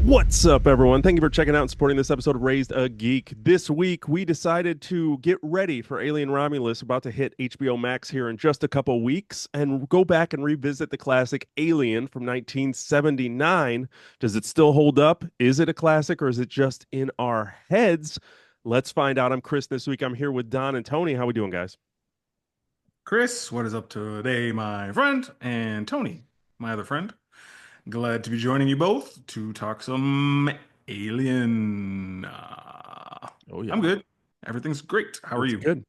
What's up, everyone? Thank you for checking out and supporting this episode of Raised a Geek. This week, we decided to get ready for Alien Romulus, about to hit HBO Max here in just a couple weeks, and go back and revisit the classic Alien from 1979. Does it still hold up? Is it a classic, or is it just in our heads? Let's find out. I'm Chris. This week, I'm here with Don and Tony. How we doing, guys? Chris, what is up today, my friend? And Tony, my other friend. Glad to be joining you both to talk some Alien. Oh, yeah. I'm good. Everything's great. How are That's you? good.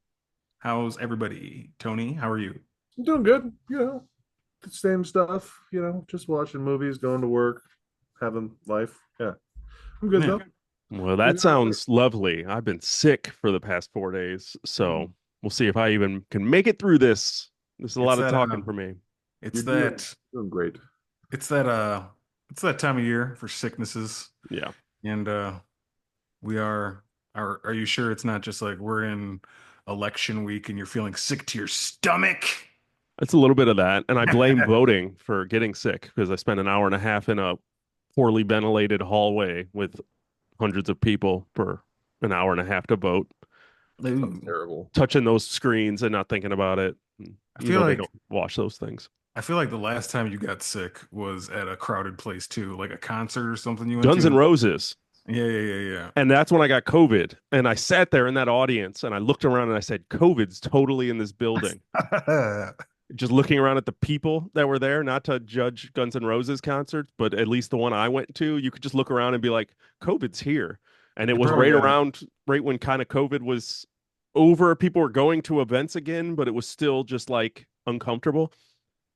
How's everybody? Tony, how are you? I'm doing good. The same stuff. Just watching movies, going to work, having life. Yeah, I'm good Yeah. though. Well, that sounds lovely. I've been sick for the past 4 days, so we'll see if I even can make it through this. This is a It's lot of that talking for me. it's You're doing, that doing great. it's that it's that time of year for sicknesses. Yeah. And we are you sure it's not just like we're in election week and you're feeling sick to your stomach? It's a little bit of that. And I blame voting for getting sick because I spent an hour and a half in a poorly ventilated hallway with hundreds of people for an hour and a half to vote, Sounds Ooh. terrible. touching those screens and not thinking about it. I You feel know, they like don't wash those things. I feel like the last time you got sick was at a crowded place too, like a concert or something you went Guns N' to. Roses. Yeah. And that's when I got COVID. And I sat there in that audience and I looked around and I said, COVID's totally in this building. Yeah. Just looking around at the people that were there, not to judge Guns N' Roses concerts, but at least the one I went to, you could just look around and be like, COVID's here. And it They was probably right got around, right when kind of COVID was over. People were going to events again, but it was still just like uncomfortable.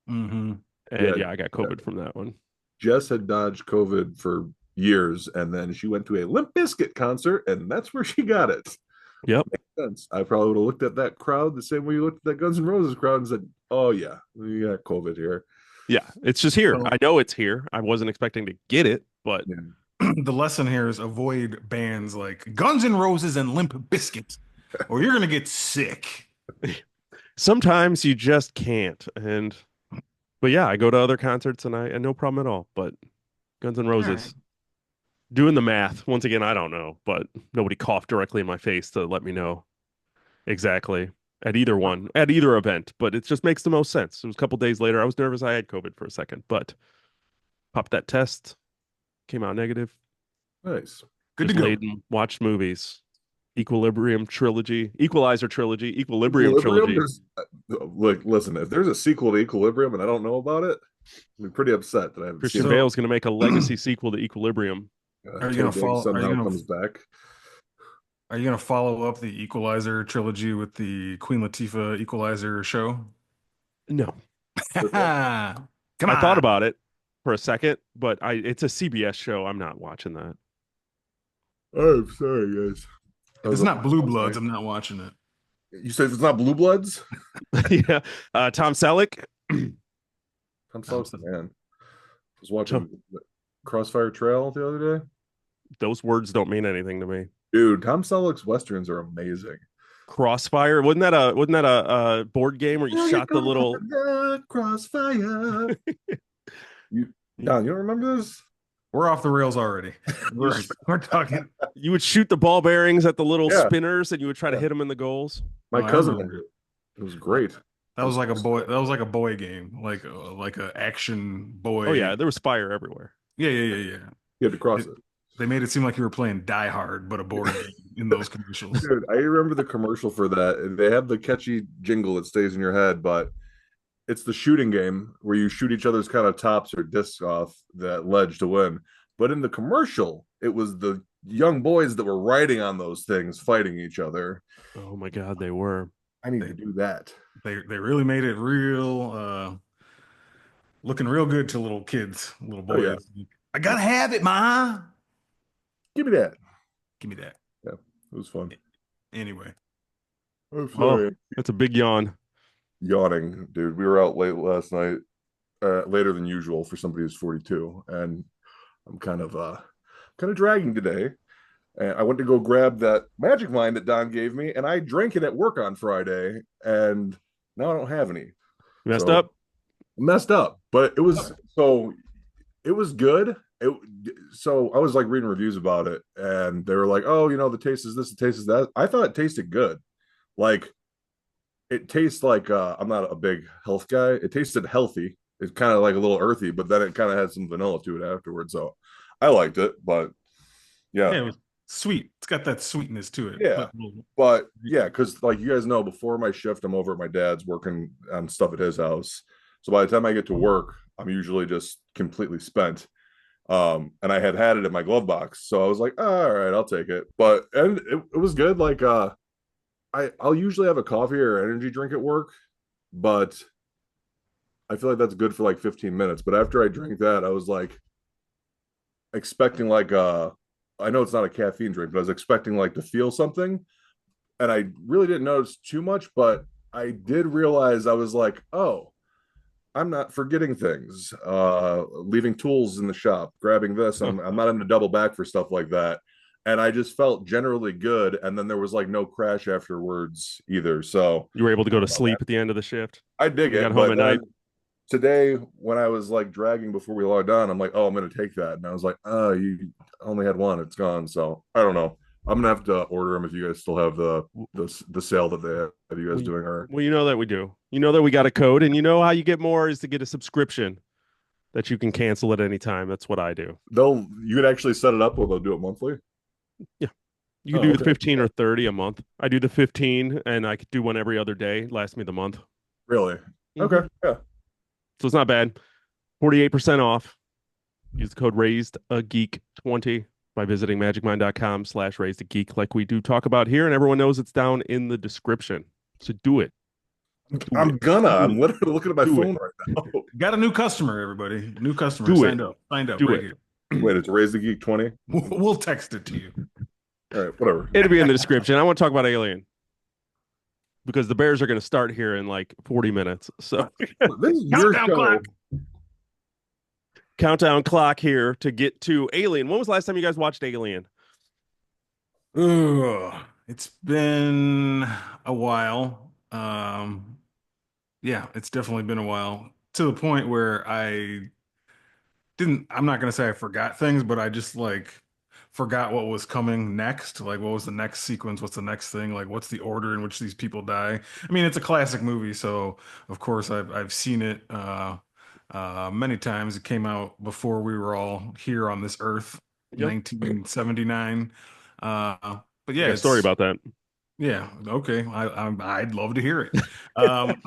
hmm And Yeah, yeah, I got COVID from that one. Jess had dodged COVID for years, and then she went to a Limp Bizkit concert, and that's where she got it. Yep. Sense. I probably would have looked at that crowd the same way you looked at that Guns N' Roses crowd and said, "Oh yeah, we got COVID here." Yeah, it's just here. So I know it's here. I wasn't expecting to get it, but Yeah. the lesson here is avoid bands like Guns N' Roses and Limp Bizkit, or you're gonna get sick. sometimes you just can't. But yeah, I go to other concerts and no problem at all. But Guns N' All right. Roses, doing the math. Once again, I don't know, but nobody coughed directly in my face to let me know exactly at either one, at either event. But it just makes the most sense. It was a couple days later. I was nervous I had COVID for a second, but popped that test, came out negative. Nice. Good to Just go. laid and watched movies. Equilibrium trilogy, Equalizer trilogy, Equilibrium Equilibrium. trilogy. Look, listen. If there's a sequel to Equilibrium and I don't know about it, I'm pretty upset that I haven't seen Christian it. So Bale's going to make a legacy sequel to Equilibrium. are you Tay gonna Diggs follow somehow comes back. are you gonna follow up the Equalizer trilogy with the Queen Latifah Equalizer show? No, Come I thought on. about it for a second, but it's a CBS show. I'm not watching that. I'm sorry, guys. I If was it's up not Blue last Bloods, night. I'm not watching it. You said it's not Blue Bloods? Yeah, Tom Selleck. I'm so Thompson. man. I was watching Crossfire Trail the other day. Those words don't mean anything to me. Dude, Tom Selleck's westerns are amazing. Crossfire, wasn't that a board game where you Here you shot the go, little? the crossfire. You, Don, you don't remember this? We're off the rails already. We're talking. You would shoot the ball bearings at the little Yeah, spinners, and you would try to yeah. hit them in the goals. My Oh, I cousin remember had it. it. It was great. That was like a boy. That was like a boy game, like a action boy. Oh yeah, there was fire everywhere. Yeah. You had to cross it. They made it seem like you were playing Die Hard, but a board game in those commercials. Dude, I remember the commercial for that, and they have the catchy jingle that stays in your head, but it's the shooting game where you shoot each other's kind of tops or discs off that ledge to win. But in the commercial, it was the young boys that were riding on those things fighting each other. Oh my God, they were. I need to do that. They really made it real, looking real good to little kids, little Oh, yeah. boys. I gotta have it, ma. Give me that. Give me that. Yeah, it was fun. Anyway, I'm Oh, sorry. that's a big yawn. Yawning, dude. We were out late last night, later than usual for somebody who's 42, and I'm kind of dragging today. And I went to go grab that magic line that Don gave me, and I drank it at work on Friday, and now I don't have any. Messed So up. messed up, but it was good, it, so I was like reading reviews about it, and they were like, "Oh, the taste is this, the taste is that." I thought it tasted good. Like it tastes like I'm not a big health guy. It tasted healthy. It's kind of like a little earthy, but then it kind of had some vanilla to it afterwards. So I liked it, but yeah, Yeah, it was sweet. It's got that sweetness to it. yeah, but yeah, because like you guys know, before my shift, I'm over at my dad's working on stuff at his house. So by the time I get to work, I'm usually just completely spent. And I had it in my glove box, so I was like, oh, all right, I'll take it. But and it was good. Like I'll usually have a coffee or energy drink at work, but I feel like that's good for like 15 minutes. But after I drank that, I was like expecting like I know it's not a caffeine drink, but I was expecting like to feel something. And I really didn't notice too much, but I did realize I was like, oh, I'm not forgetting things. Leaving tools in the shop, grabbing this. I'm not having to double back for stuff like that. And I just felt generally good. And then there was like no crash afterwards either. So You were able to I go don't to know, sleep man. at the end of the shift. I dig You got it, home but at then night. today when I was like dragging before we logged on, I'm like, oh, I'm gonna take that, and I was like, oh, you only had one, it's gone. So I don't know. I'm gonna have to order them if you guys still have the sale that they have you guys Well, doing. Or well, you know that we do. You know that we got a code, and you know how you get more is to get a subscription that you can cancel at any time. That's what I do. you could actually set it up where they'll do it monthly. Yeah. You can Oh, do the okay. 15 or 30 a month. I do the 15 and I could do one every other day. Lasts me the month. Really? Hmm. Okay. Yeah. So it's not bad. 48% off. Use the code raised a geek 20 by visiting magicmind.com/raised a geek like we do talk about here. And everyone knows it's down in the description. So do it. Do it. Do I'm it. literally looking at my Do it. phone right now. Got a new customer, everybody. New customer Do it. signed up Do right it. here. Wait, it's Raise the Geek 20. We'll text it to you. All right, whatever. It'll be in the description. I want to talk about Alien because the Bears are going to start here in like 40 minutes. So This is your Countdown show. clock. countdown clock here to get to Alien. When was the last time you guys watched Alien? Ugh, it's been a while. Yeah, it's definitely been a while to the point where I'm not gonna say I forgot things, but I just like forgot what was coming next. Like, what was the next sequence? What's the next thing? Like, what's the order in which these people die? I mean, it's a classic movie, so of course I've seen it many times. It came out before we were all here on this earth, Yep. 1979. But I yeah, got a story about that. yeah, okay. I'd love to hear it. Um,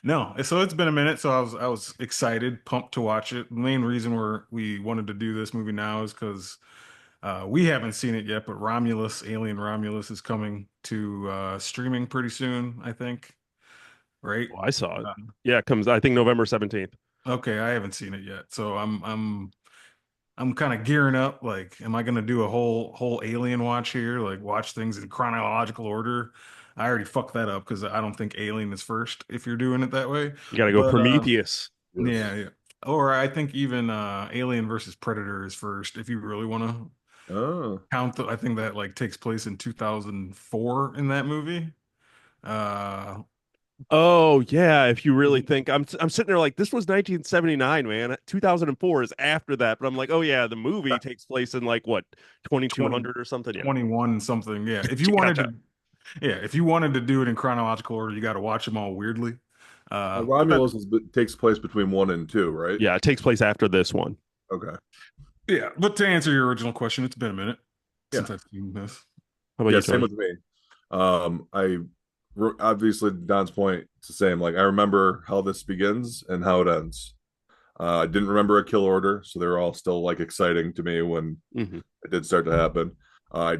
no, so it's been a minute, so I was excited, pumped to watch it. The main reason we wanted to do this movie now is because we haven't seen it yet, but Alien Romulus is coming to streaming pretty soon, I think. Right? Well, I saw it. Uh, Yeah, it comes, I think, November 17th. okay, I haven't seen it yet, so I'm kind of gearing up. Like, am I going to do a whole Alien watch here? Like, watch things in chronological order? I already fucked that up because I don't think Alien is first if you're doing it that way. You got to go But Prometheus. yeah, yeah. Or I think even Alien versus Predator is first if you really want to Oh, count I think that like takes place in 2004 in that movie. Uh, Oh, yeah. If you really think I'm sitting there like this was 1979, man. 2004 is after that. But I'm like, oh, yeah, the movie takes place in like what, 20 2200 or something. Yeah. 21 something. Yeah. If you wanted Gotcha. to, yeah, if you wanted to do it in chronological order, you got to watch them all weirdly. But Takes place between 1 and 2, right? Yeah, it takes place after this one. Okay. yeah, but to answer your original question, it's been a minute Yeah. since I've seen this. How about Yeah, you, same Tony? with me. Obviously Don's point, it's the same. Like I remember how this begins and how it ends. I didn't remember a kill order, so they were all still like exciting to me when Hmm. it did start to happen. I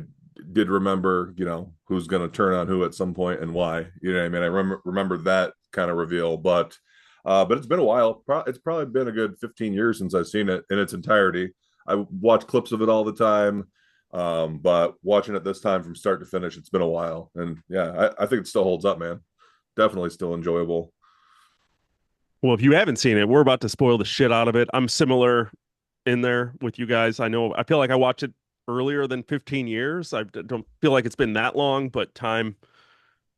did remember, who's going to turn on who at some point and why. You know what I mean? I remember that kind of reveal, but it's been a while. It's probably been a good 15 years since I've seen it in its entirety. I watch clips of it all the time, but watching it this time from start to finish, it's been a while, and yeah, I think it still holds up, man. Definitely still enjoyable. Well, if you haven't seen it, we're about to spoil the shit out of it. I'm similar in there with you guys. I feel like I watched it earlier than 15 years. I don't feel like it's been that long, but time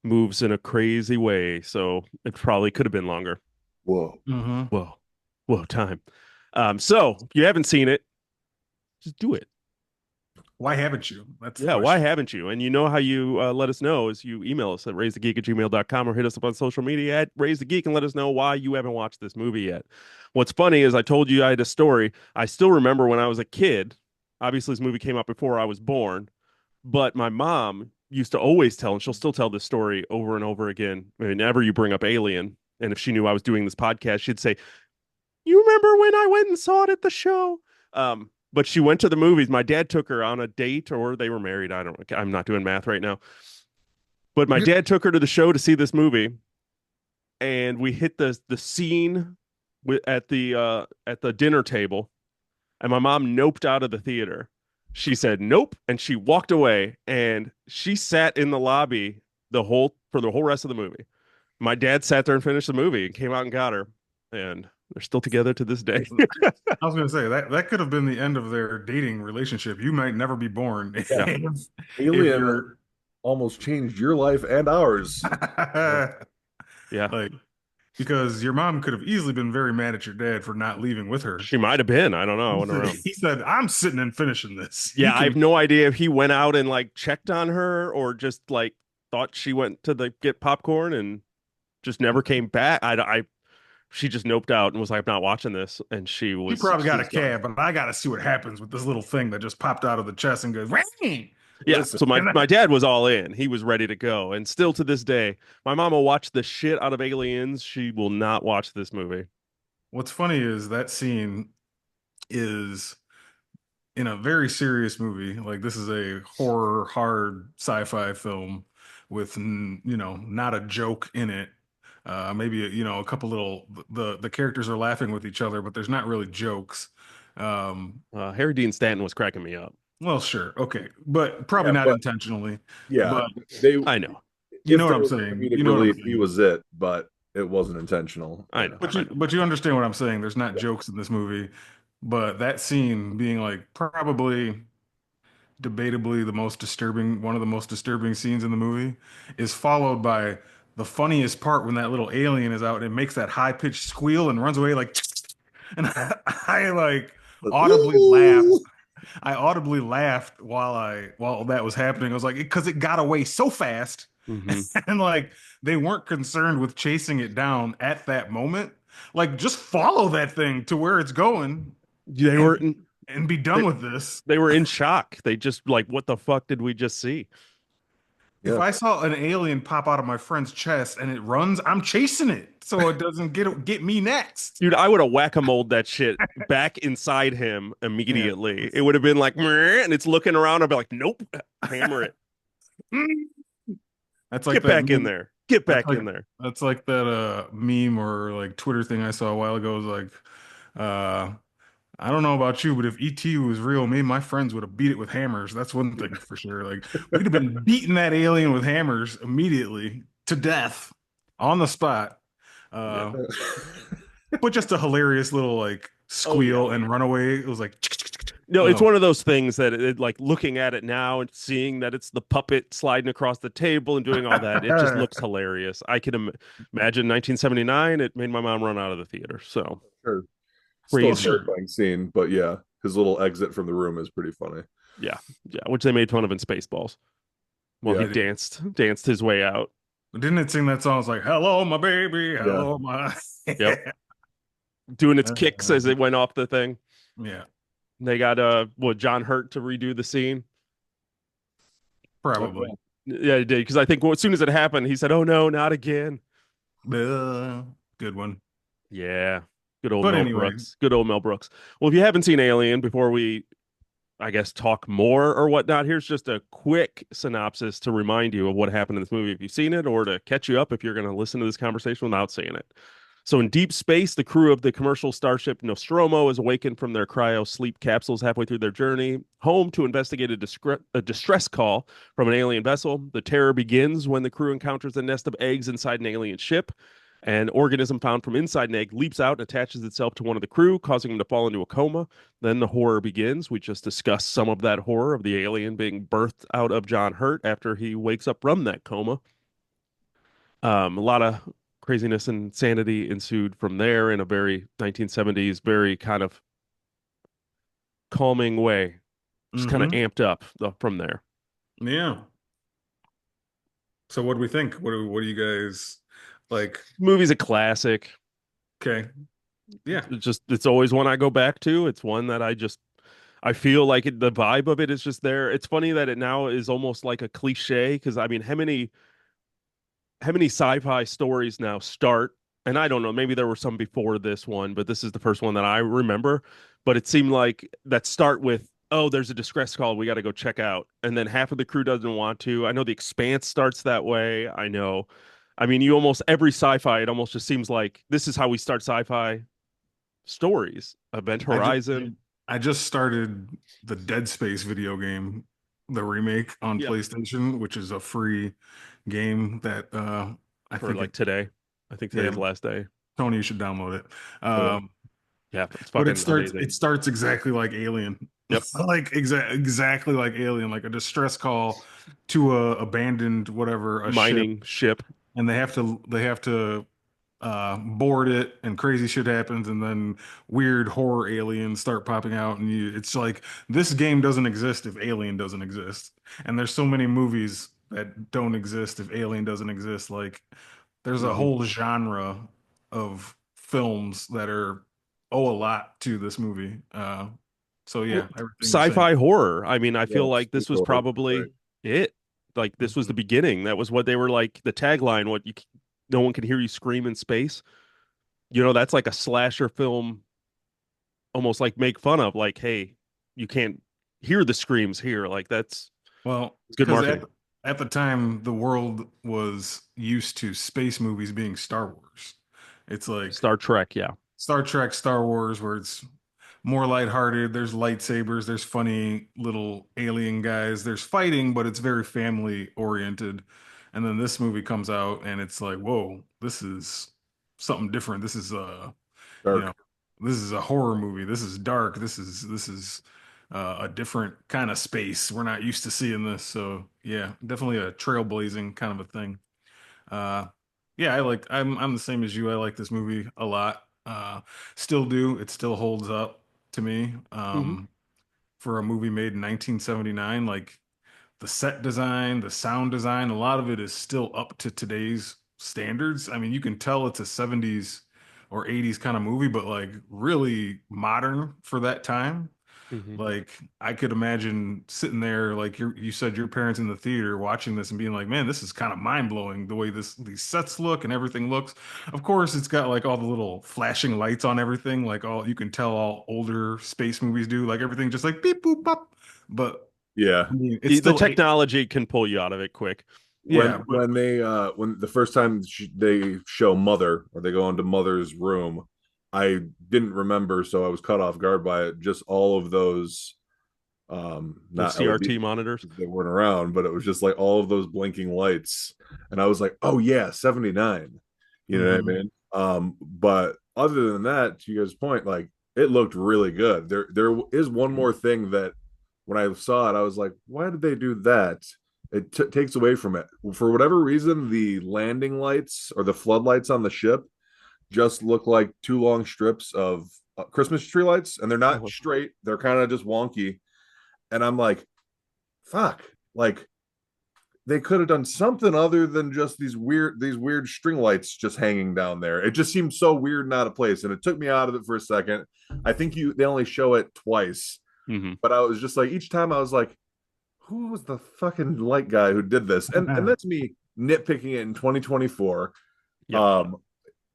moves in a crazy way. So it probably could have been longer. Whoa. Mm-hmm. Whoa, whoa, time. So if you haven't seen it, Just do it. Why haven't you? That's the Yeah, why question. haven't you? And you know how you let us know is you email us at raisethegeek@gmail.com or hit us up on social media at raisethegeek and let us know why you haven't watched this movie yet. What's funny is I told you I had a story. I still remember when I was a kid. Obviously, this movie came out before I was born, but my mom used to always tell, and she'll still tell this story over and over again whenever you bring up Alien. And if she knew I was doing this podcast, she'd say, "You remember when I went and saw it at the show?" But she went to the movies. My dad took her on a date, or they were married. I'm not doing math right now. But my dad took her to the show to see this movie, and we hit the scene at the dinner table, and my mom noped out of the theater. She said nope, and she walked away, and she sat in the lobby for the whole rest of the movie. My dad sat there and finished the movie and came out and got her, and they're still together to this day. I was gonna say that could have been the end of their dating relationship. You might never be born Yeah. if Alien you're almost changed your life and ours. Yeah, like because your mom could have easily been very mad at your dad for not leaving with her. she might have been. I don't know. I went around. He said, "I'm sitting and finishing this. You Yeah, I can." have no idea if he went out and like checked on her or just like thought she went to the get popcorn and just never came back. She just noped out and was like, "I'm not watching this," and He probably got a she's gone. cab, but I got to see what happens with this little thing that just popped out of the chest and goes, "Ring!" Yeah, Listen, so my And my dad was all in. He was ready to go, and still to this day, my mom will watch the shit out of Aliens. She will not watch this movie. what's funny is that scene is in a very serious movie. Like this is a horror, hard sci-fi film with not a joke in it. Maybe a couple little the characters are laughing with each other, but there's not really jokes. Um, Harry Dean Stanton was cracking me up. well, sure, okay, but probably yeah, not but intentionally. yeah, But they I know, you if know what there I'm was saying. comedic You know what I'm relief, he saying. was it, but it wasn't intentional. I know, But I you know. but you understand what I'm saying. There's not jokes in this movie, but that scene being like probably debatably one of the most disturbing scenes in the movie, is followed by the funniest part when that little alien is out and it makes that high pitched squeal and runs away like, and I like Like, audibly laughed. ooh, I audibly laughed while that was happening. I was like, because it got away so fast, Hmm. and like they weren't concerned with chasing it down at that moment. Like, just follow that thing to where it's going They and were in, be done they, with this. they were in shock. They just like, what the fuck did we just see? If yeah. I saw an alien pop out of my friend's chest and it runs, I'm chasing it so it doesn't get me next. Dude, I would have whack-a-moled that shit back inside him Yeah. immediately. It would have been like, "Meh," and it's looking around. I'd be like, nope, hammer it. That's like Get that back in meme. there. Get That's back like in there. that's like that meme or like Twitter thing I saw a while ago. It was like, uh I don't know about you, but if ET was real, me and my friends would have beat it with hammers. That's one thing for sure. Like we'd have been beating that alien with hammers immediately to death on the spot. Yeah. Uh but just a hilarious little like Oh yeah. squeal and runaway. It was like, No, it's oh, one of those things that like looking at it now and seeing that it's the puppet sliding across the table and doing all that, it just looks hilarious. I can imagine 1979, it made my mom run out of the theater. So Sure. Still a well, crazy. sure. terrifying scene, but yeah, his little exit from the room is pretty funny. Yeah. Yeah. Which they made fun of in Spaceballs. Well, he Yeah, danced his way out. Didn't it sing that song? It's like, hello, my baby. yeah. Hello, my. Yep. Doing its kicks as Uh, it went off the thing. yeah, They got John Hurt to redo the scene. Oh, probably. Yeah, he did because I think as soon as it happened, he said, "Oh no, not again." Uh, good one. Yeah, good old But Mel anyway, Brooks. Good old Mel Brooks. Well, if you haven't seen Alien, before we, I guess, talk more or whatnot, here's just a quick synopsis to remind you of what happened in this movie if you've seen it, or to catch you up if you're going to listen to this conversation without seeing it. So, in deep space, the crew of the commercial starship Nostromo is awakened from their cryo sleep capsules halfway through their journey home to investigate a distress call from an alien vessel. The terror begins when the crew encounters a nest of eggs inside an alien ship. An organism found from inside an egg leaps out and attaches itself to one of the crew, causing him to fall into a coma. Then the horror begins. We just discussed some of that horror of the alien being birthed out of John Hurt after he wakes up from that coma. A lot of craziness and insanity ensued from there in a very 1970s, very kind of calming way. Just kind of Mm-hmm. amped up from there. Yeah. So what do we think? What do you guys like? Movie's a classic. Okay. Yeah. It's always one I go back to. It's one that I feel like the vibe of it is just there. It's funny that it now is almost like a cliche because I mean, how many sci-fi stories now start? And I don't know, maybe there were some before this one, but this is the first one that I remember. But it seemed like that start with, oh, there's a distress call we got to go check out, and then half of the crew doesn't want to. I know The Expanse starts that way. I know. I mean, you almost every sci-fi, it almost just seems like this is how we start sci-fi stories. Event I just Horizon. I just started the Dead Space video game, the remake on Yep. PlayStation, which is a free game that I For think like it today. I think today's yeah, the last day. Tony, you should download it. So, Yeah, it's But it fucking starts amazing. it starts exactly like Alien. Yep. Like exactly like Alien, like a distress call to a abandoned whatever, a ship, Mining ship. and they have to board it, and crazy shit happens, and then weird horror aliens start popping out, and it's like this game doesn't exist if Alien doesn't exist, and there's so many movies that don't exist if Alien doesn't exist. Like there's a Mhm. whole genre of films that are owe a lot to this movie. So Well, yeah, everything you're saying. sci-fi horror. I mean, I yeah, feel like this was super right. probably it. Like this was the Mhm. beginning. That was what they were like the tagline. No one can hear you scream in space. You know, that's like a slasher film, almost like make fun of. Like, hey, you can't hear the screams here. Like that's Well, it's good because marketing. at the time the world was used to space movies being Star Wars. It's like Star Trek, yeah. Star Trek, Star Wars, where it's more lighthearted. There's lightsabers, there's funny little alien guys, there's fighting, but it's very family oriented. And then this movie comes out and it's like, whoa, this is something different. This is you know, Dark. this is a horror movie. This is dark. This is a different kind of space. We're not used to seeing this. So yeah, definitely a trailblazing kind of a thing. Uh, yeah, I'm the same as you. I like this movie a lot. Still do. It still holds up to me. Hmm. For a movie made in 1979, like the set design, the sound design, a lot of it is still up to today's standards. I mean, you can tell it's a 70s or 80s kind of movie, but like really modern for that time. Hmm. Like I could imagine sitting there, like you said, your parents in the theater watching this and being like, "Man, this is kind of mind blowing the way these sets look and everything looks." Of course, it's got like all the little flashing lights on everything, like all you can tell all older space movies do, like everything just like beep boop pop. But Yeah. I mean, it's The still technology can pull you out of it quick. when yeah, but when they when the first time they show Mother or they go into Mother's room, I didn't remember, so I was caught off guard by it. Just all of those, Those not LED, CRT monitors. they weren't around, but it was just like all of those blinking lights, and I was like, oh yeah, 79. You know what I mhm. mean? But other than that, to you guys' point, like it looked really good. There is one more thing that when I saw it, I was like, why did they do that? It takes away from it. For whatever reason, the landing lights or the floodlights on the ship just look like two long strips of Christmas tree lights, and they're not Uh-huh. straight. They're kind of just wonky. And I'm like, fuck, like they could have done something other than just these weird string lights just hanging down there. It just seemed so weird and out of place, and it took me out of it for a second. I think they only show it twice, Hmm. but I was just like each time I was like, who was the fucking light guy who did this? And that's me nitpicking it in 2024. Yep. Um,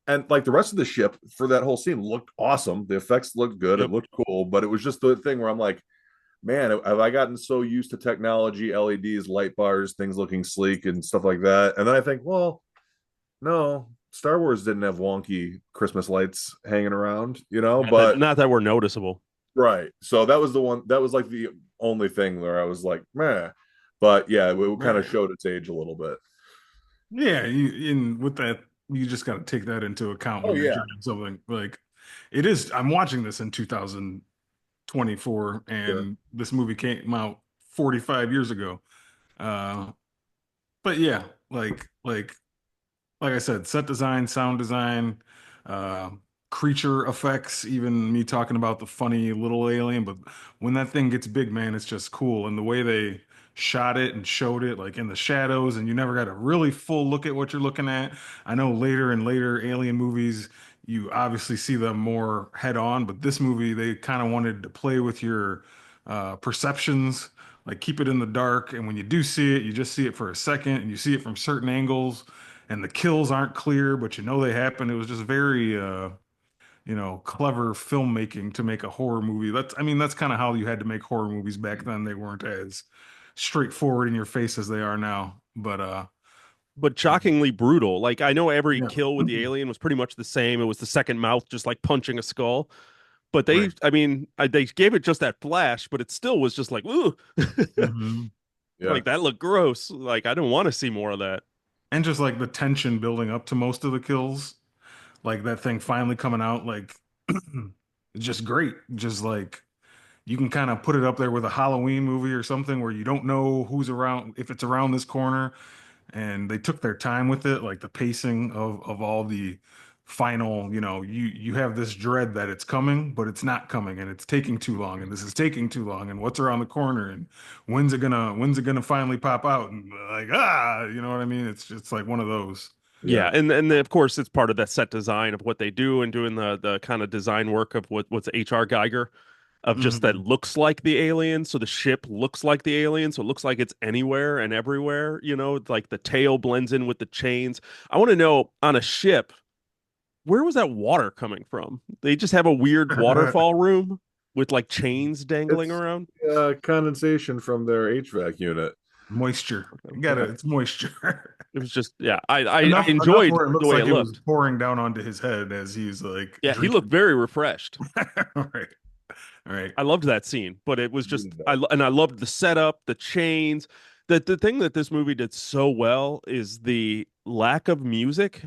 and like the rest of the ship for that whole scene looked awesome. The effects looked good. It Yep. looked cool, but it was just the thing where I'm like, man, have I gotten so used to technology, LEDs, light bars, things looking sleek and stuff like that? And then I think, well, no, Star Wars didn't have wonky Christmas lights hanging around, Not that but not that we're noticeable. right. So that was the one that was like the only thing where I was like, meh. But yeah, it kind of Right. showed its age a little bit. Yeah, in with that, you just got to take that into account Oh when you're yeah. judging something. Like it is. I'm watching this in 2024, Sure. and this movie came out 45 years ago. Uh, but yeah, like I said, set design, sound design, uh, creature effects, even me talking about the funny little alien, but when that thing gets big, man, it's just cool. And the way they shot it and showed it like in the shadows, and you never got a really full look at what you're looking at. I know later and later alien movies, you obviously see them more head on, but this movie, they kind of wanted to play with your perceptions, like keep it in the dark. And when you do see it, you just see it for a second and you see it from certain angles and the kills aren't clear, but you know they happen. It was just very clever filmmaking to make a horror movie. I mean, that's kind of how you had to make horror movies back then. They weren't as straightforward in your face as they are now. But shockingly brutal. Like I know every Yeah. kill with the alien was pretty much the same. It was the second mouth just like punching a skull. But Right. I mean, they gave it just that flash, but it still was just like, ooh, Hmm. Yeah. like that looked gross. Like I didn't want to see more of that. And just like the tension building up to most of the kills, like that thing finally coming out, like it's just great. Just like you can kind of put it up there with a Halloween movie or something where you don't know who's around, if it's around this corner, and they took their time with it, like the pacing of all the final, you have this dread that it's coming, but it's not coming, and it's taking too long, and this is taking too long, and what's around the corner, and when's it gonna finally pop out, and like you know what I mean? It's like one of those. Yeah, Yeah. and of course it's part of that set design of what they do and doing the kind of design work of what's H.R. Geiger of just that Hmm. looks like the alien, so the ship looks like the alien, so it looks like it's anywhere and everywhere, like the tail blends in with the chains. I want to know on a ship, where was that water coming from? They just have a weird waterfall room with like chains dangling It's around. condensation from their HVAC unit. Moisture. You gotta, Okay. it's moisture. It was just yeah, I Enough enjoyed where it the looks way like it it was looked. pouring down onto his head as he's like Yeah, he looked drinking. very refreshed. All right. All right. I loved that scene, but it was just Needed that. I loved the setup, the chains. The thing that this movie did so well is the lack of music,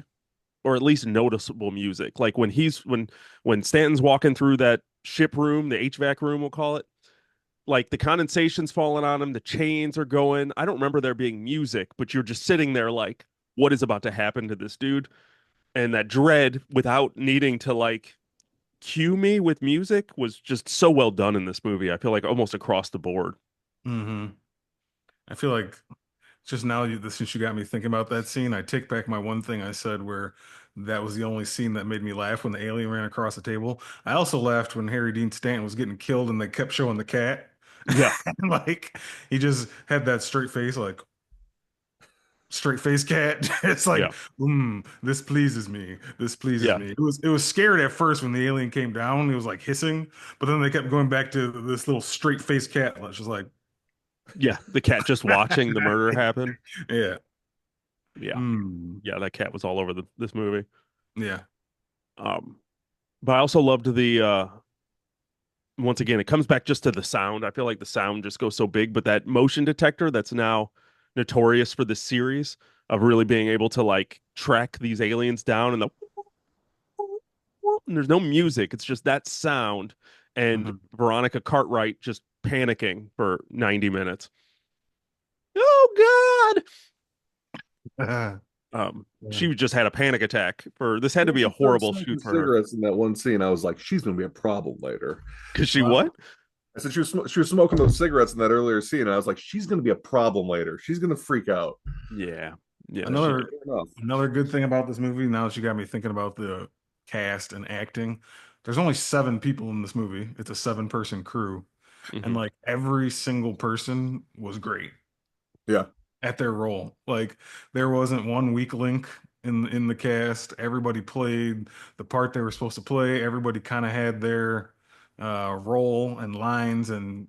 or at least noticeable music. Like when Stanton's walking through that ship room, the HVAC room, we'll call it, like the condensation's falling on him, the chains are going. I don't remember there being music, but you're just sitting there like, what is about to happen to this dude? And that dread without needing to like cue me with music was just so well done in this movie. I feel like almost across the board. Hmm. I feel like just now, since you got me thinking about that scene, I take back my one thing I said where that was the only scene that made me laugh when the alien ran across the table. I also laughed when Harry Dean Stanton was getting killed and they kept showing the cat. Yeah, Like he just had that straight face, like straight face cat. It's like, yeah, this pleases me. This pleases yeah, me. It was scared at first when the alien came down. It was like hissing, but then they kept going back to this little straight face cat. It's just like, yeah. The cat just watching the murder happen. yeah, Yeah, mm, yeah. That cat was all over this movie. yeah. Um, but I also loved the once again, it comes back just to the sound. I feel like the sound just goes so big, but that motion detector that's now notorious for this series of really being able to like track these aliens down and there's no music. It's just that sound and Mhm. Veronica Cartwright just panicking for 90 minutes. Oh God. Yeah. She just had a panic attack for this had to When be a she started horrible smoking shoot for her. cigarettes in that one scene, I was like, she's gonna be a problem later. Cause she Well, what? I said she was smoking those cigarettes in that earlier scene, and I was like, she's gonna be a problem later. She's gonna freak out. Yeah. Yeah, she another did. Fair enough. another good thing about this movie, now that you got me thinking about the cast and acting, there's only seven people in this movie. It's a seven-person crew, and Hmm. like every single person was great Yeah. at their role. Like there wasn't one weak link in the cast. Everybody played the part they were supposed to play. Everybody kind of had their role and lines, and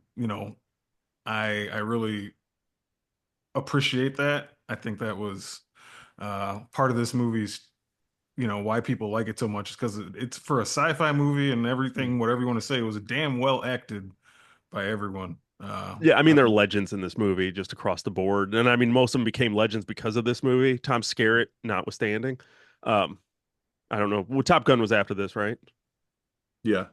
I really appreciate that. I think that was part of this movie's, why people like it so much is because it's for a sci-fi movie and everything, whatever you want to say, it was damn well acted by everyone. Yeah, I mean they're legends in this movie just across the board. And I mean most of them became legends because of this movie, Tom Skerritt notwithstanding. Um, I don't know. Well, Top Gun was after this, right? Yeah.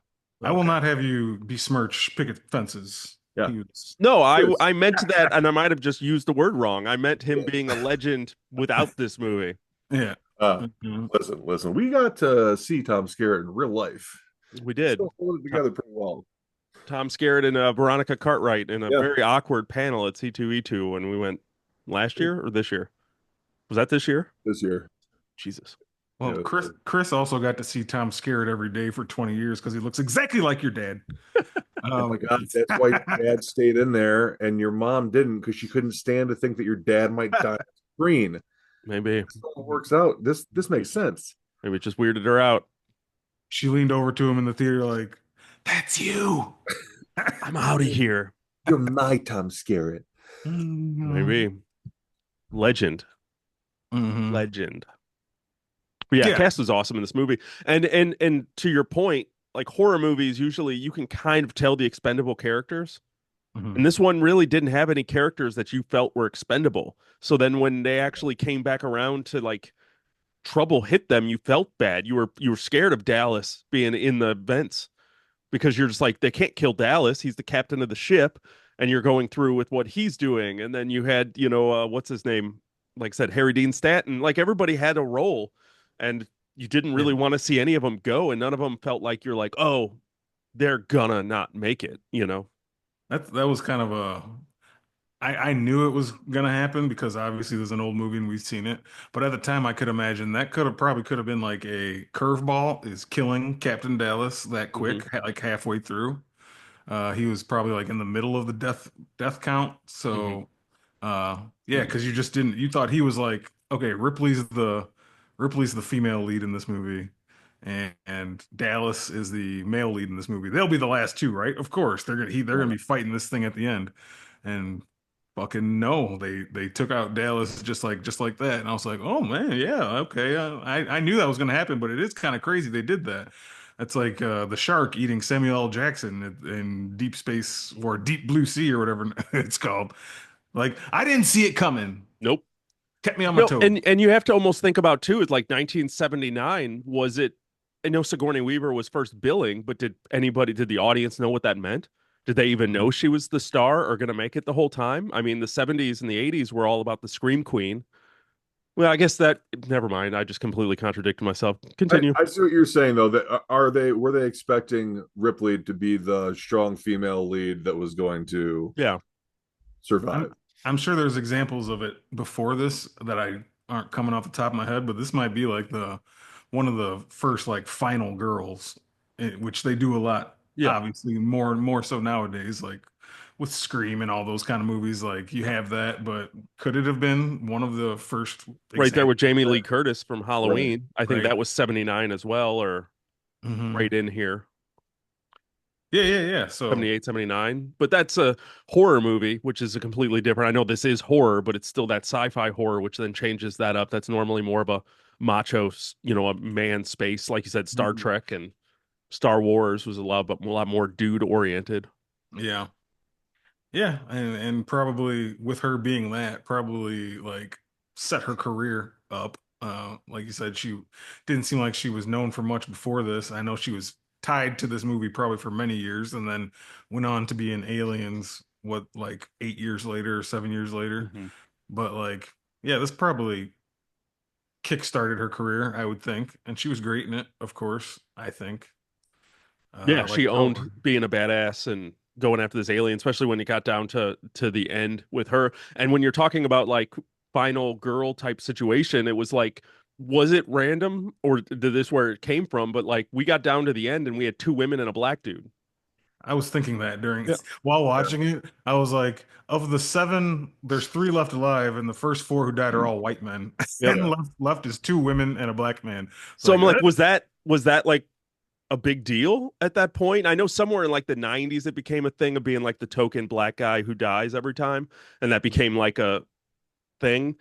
I will Okay. not have you besmirch picket fences. Yeah. He was, No, Chris. I meant that, and I might have just used the word wrong. I meant him being a legend without this movie. yeah. Mhm. Listen. We got to see Tom Skerritt in real life. We did. Still holding it together pretty well. Tom Skerritt and Veronica Cartwright in a Yeah, very awkward panel at C2E2 when we went last year or this year. Was that this year? this year. Jesus. Well, Yeah. Chris also got to see Tom Skerritt every day for 20 years because he looks exactly like your dad. Oh my God, that's why your dad stayed in there and your mom didn't because she couldn't stand to think that your dad might die on screen. Maybe. This all works out. This makes sense. Maybe it just weirded her out. She leaned over to him in the theater like, "That's you." I'm out of here. You're my Tom Skerritt. Maybe. Legend. Mhm. Legend. But yeah, Yeah. cast was awesome in this movie. And to your point, like horror movies, usually you can kind of tell the expendable characters. Mhm. And this one really didn't have any characters that you felt were expendable. So then when they actually came back around to like trouble hit them, you felt bad. You were scared of Dallas being in the vents because you're just like, they can't kill Dallas. He's the captain of the ship, and you're going through with what he's doing. And then you had, what's his name? Like I said, Harry Dean Stanton. Like everybody had a role, and you didn't Yeah. really want to see any of them go, and none of them felt like you're like, oh, they're gonna not make it. That was kind of I knew it was gonna happen because obviously there's an old movie and we've seen it. But at the time I could imagine that could have been like a curveball is killing Captain Dallas that Hmm. quick, like halfway through. He was probably like in the middle of the death count. Hmm. So yeah, because you just didn't you thought he was like, okay, Ripley's the female lead in this movie. And Dallas is the male lead in this movie. They'll be the last two, right? Of course, they're gonna be fighting this thing at the end, and fucking no, they took out Dallas just like that, and I was like, oh man, yeah, okay, I knew that was gonna happen, but it is kind of crazy they did that. That's like the shark eating Samuel L. Jackson in Deep Space or Deep Blue Sea or whatever it's called. Like I didn't see it coming, Nope. kept me on my No, toes. and you have to almost think about too, it's like 1979, was it? I know Sigourney Weaver was first billing, but did the audience know what that meant? Did they even know she was the star or going to make it the whole time? I mean, the 70s and the 80s were all about the Scream Queen. Well, I guess never mind. I just completely contradicted myself. Continue. I see what you're saying though. That were they expecting Ripley to be the strong female lead that was going to Yeah. survive? I'm sure there's examples of it before this that I aren't coming off the top of my head, but this might be like the one of the first like final girls, which they do a lot, Yeah. obviously more and more so nowadays, like with Scream and all those kind of movies, like you have that, but could it have been one of the first Right there with examples Jamie of Lee that? Curtis from Right. Halloween. I think Right. that was 79 as well, or Hmm. right in here. Yeah. So 78, 79. But that's a horror movie, which is a completely different. I know this is horror, but it's still that sci-fi horror, which then changes that up. That's normally more of a macho, a man space. Like you said, Star mhm. Trek and Star Wars was a lot more dude oriented. Yeah. Yeah, and probably with her being that, probably like set her career up. Like you said, she didn't seem like she was known for much before this. I know she was tied to this movie probably for many years, and then went on to be in Aliens. What like 8 years later or 7 years later? Hmm. But like, yeah, this probably kickstarted her career, I would think, and she was great in it, of course. I think. Yeah, Like she owned Howard. being a badass and going after this alien, especially when you got down to the end with her. And when you're talking about like final girl type situation, it was like, was it random or did this where it came from? But like we got down to the end and we had two women and a black dude. I was thinking that during Yeah. while watching it, I was like, of the seven, there's three left alive, and the first four who died are all white men, Yep. and left is two women and a black man. It's So like, I'm like, was that like a big deal at that point? I know somewhere in like the 90s it became a thing of being like the token black guy who dies every time, and that became like a thing.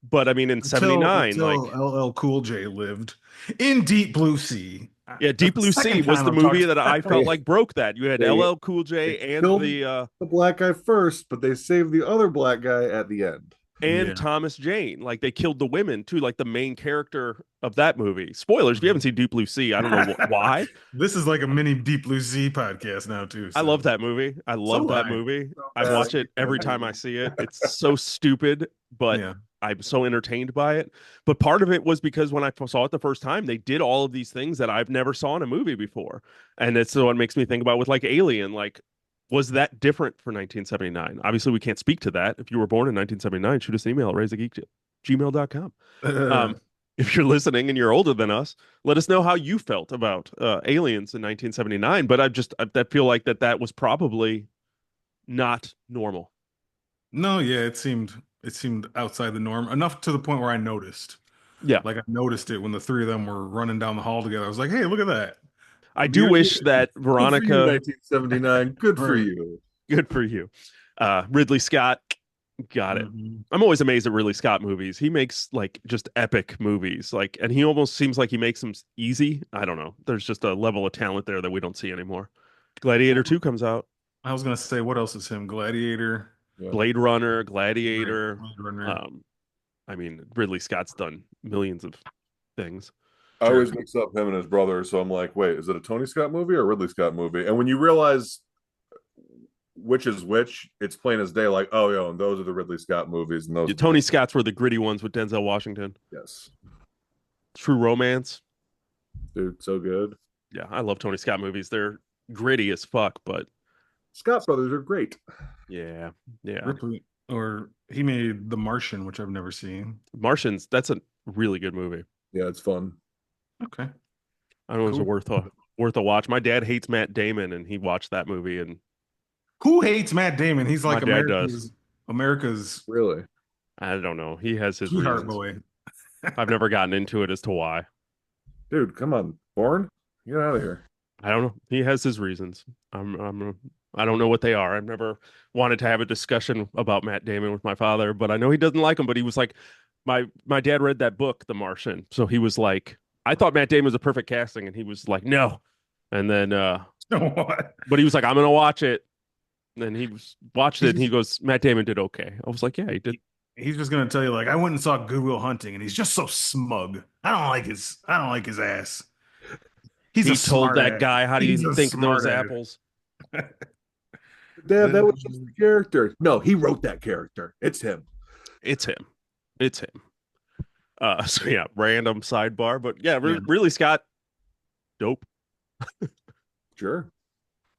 But I mean, in '79, until like, LL Cool J lived in Deep Blue Sea. yeah, That's Deep the Blue Sea second was time the I've movie talked that I about felt They like broke that. You had they LL Cool they J and killed the the black guy first, but they saved the other black guy at the end. and Yeah. Thomas Jane. Like they killed the women too, like the main character of that movie. Spoilers, if you haven't seen Deep Blue Sea, I don't know why. This is like a mini Deep Blue Sea podcast now too. I love So that movie. I so love do that I. movie. So I bad. watch it every time I see it. It's so stupid, but Yeah. I'm so entertained by it. But part of it was because when I saw it the first time, they did all of these things that I've never saw in a movie before. And it's so it makes me think about with like Alien, like, was that different for 1979? Obviously, we can't speak to that. If you were born in 1979, shoot us an email at raiseageek@gmail.com. Um, if you're listening and you're older than us, let us know how you felt about Aliens in 1979. But I feel like that was probably not normal. No, yeah, it seemed outside the norm enough to the point where I noticed. Yeah. Like I noticed it when the three of them were running down the hall together. I was like, "Hey, look at that!" I do You, wish that good for you, Veronica, 1979. Good for Right. you. good for you. Ridley Scott, got it. Mhm. I'm always amazed at Ridley Scott movies. He makes like just epic movies. Like, and he almost seems like he makes them easy. I don't know. There's just a level of talent there that we don't see anymore. Gladiator 2 comes out. I was gonna say, what else is him? Gladiator, Yeah. Blade Runner, right? Gladiator. Blade Runner. Um, I mean, Ridley Scott's done millions of things. I Sure. always mix up him and his brother, so I'm like, wait, is it a Tony Scott movie or a Ridley Scott movie? And when you realize which is which, it's plain as day. Like, oh, yeah, and those are the Ridley Scott movies, and those, Yeah, Tony Scott's were the gritty ones with Denzel Washington. yes, True Romance. dude, so good. Yeah, I love Tony Scott movies. They're gritty as fuck, but Scott brothers are great. yeah, yeah. Ripley, or he made The Martian, which I've never seen. Martians, that's a really good movie. Yeah, it's fun. Okay, I don't know if cool. it's worth a watch. My dad hates Matt Damon, and he watched that movie, and Who hates Matt Damon? He's my like dad does. America's Really, I don't know. He has his sweetheart reasons. boy. I've never gotten into it as to why. dude, come on, Born, get out of here. I don't know. He has his reasons. I don't know what they are. I've never wanted to have a discussion about Matt Damon with my father, but I know he doesn't like him. But he was like, my dad read that book, The Martian, so he was like, I thought Matt Damon was a perfect casting, and he was like, no. And then, What? but he was like, I'm gonna watch it. And watched it, and he goes, Matt Damon did okay. I was like, yeah, he did. He's just gonna tell you like I went and saw Good Will Hunting, and he's just so smug. I don't like his ass. He's He a told smart that ass. guy, how do He's you a think those smart ass. apples? Dad, that was just the character. No, he wrote that character. It's him. It's him. It's him. So yeah, random sidebar, but yeah, Yeah. really, Scott, dope. Sure.